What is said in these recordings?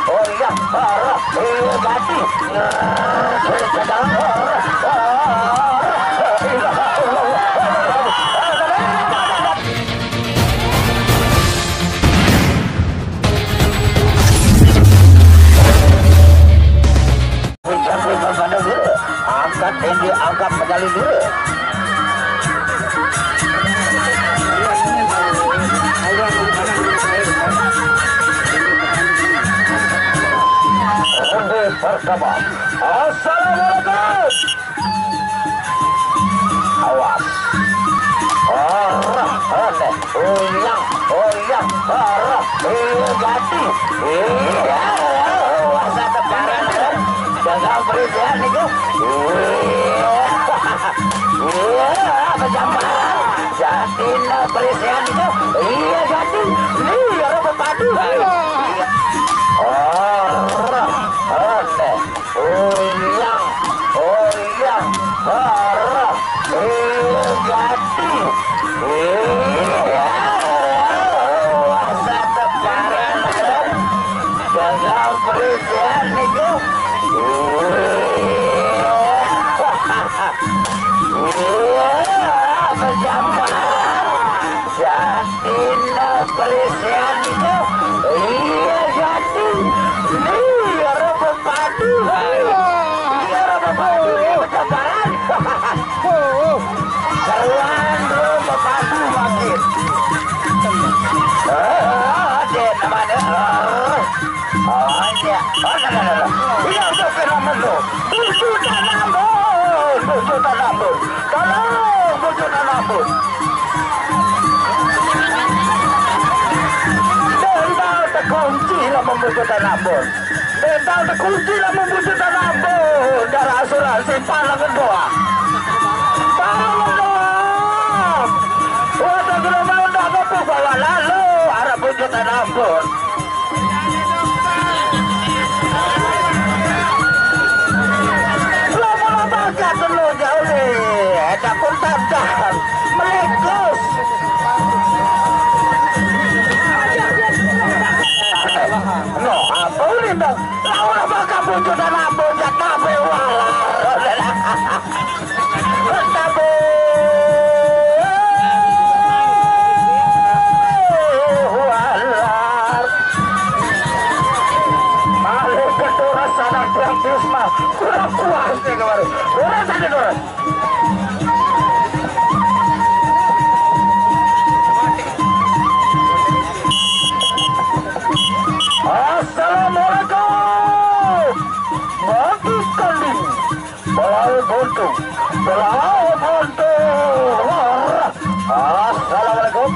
oh iya, ganti, ke dalam, angkat ini, angkat medali dulu. Ronde pertama. Assalamualaikum. Awas. Ulang, ganti. Wasa teparan. Jangan berisian itu. Berjamaran. Jatina berisian itu. Iya ganti. Iya berpadu. Membutuhkan ampun, tentang terkunci lah membutuhkan ampun. Darah asuransi palang kedua, waktu gerombolan tidak mampu bawa lalu arah bujutan ampun. Lo melambangkan dulu jauh nih, ada pun tantan melekus. No, apa ini dong? Lawan bakal bujuk dan ampun dan tabe wala. Tabe walar. Malu kedua sadar praktis mah kurang puas nih kemarin. Kurang tadi dorong. Assalamualaikum. Mati kali. Belai buntung. Assalamualaikum.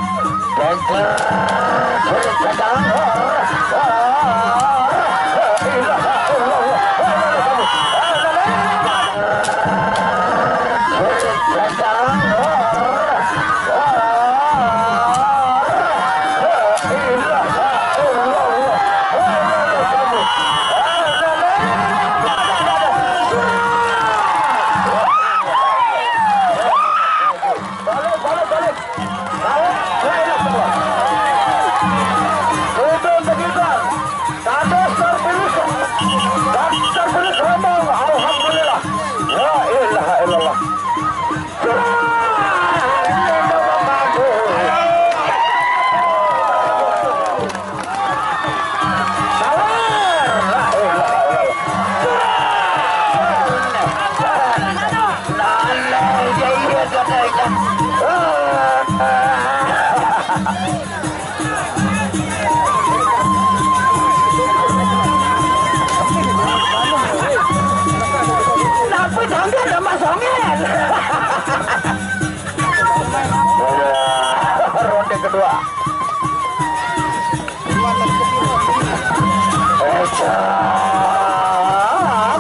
Ronde kedua.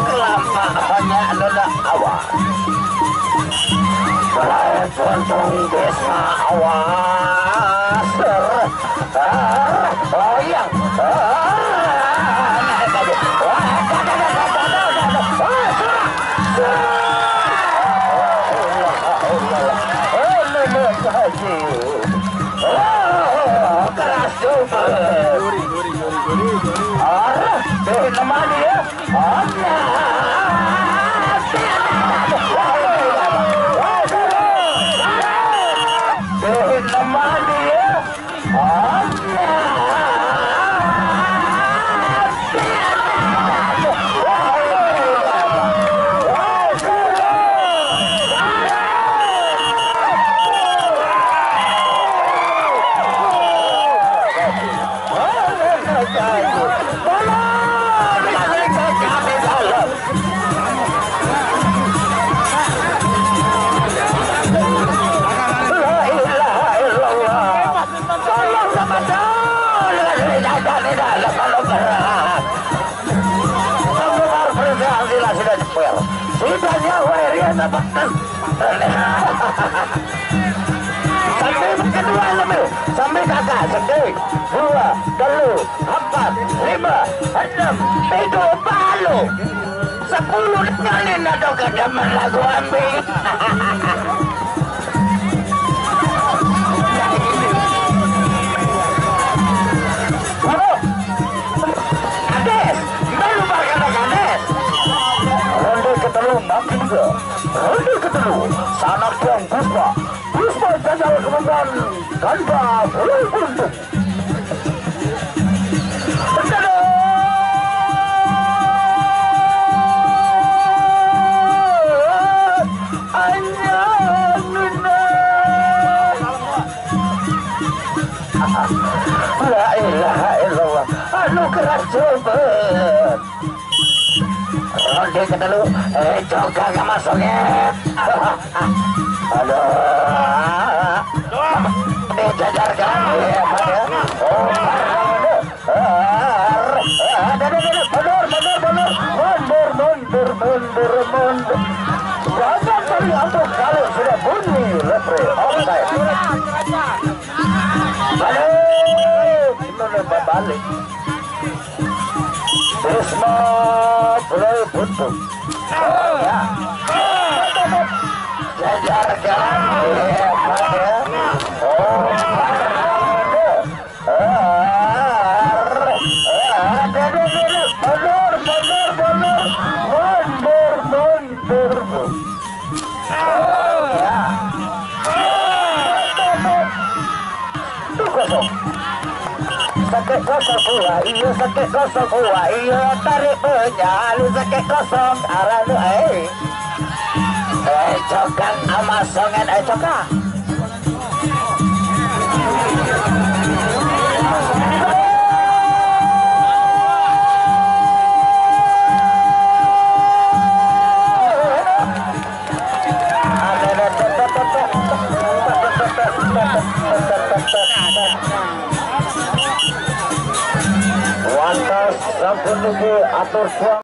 Kelapaannya adalah awas. Selain pontong desa awas. Oh iya. Keras super. Nemani ya. Nemani ya. Sampai kedua lebih, sampai kakak sedih 2, 3, 4, 5, 6, 7, palu 10 kali nado kedaman lagu ambil. Ades, baru bakal Ades. Ronde ketelu makin ke, ronde ketelu sanak yang Puspa gagal kemenangan tanpa beruntung. La ilaha illallah, anugerah sobat. Ronde ketelu, coba gak masuknya. Aduh, dijajarkan ya, mundur. Jangan kali ampuh kalau sudah bunyi lepre offside. Balik. Risma mulai buntu. Ya. Jajarkan ya, sakit kosong gua, iya tarik penyalu sakit kosong arah cokan ama songen cokan. Wantas sampun niki atur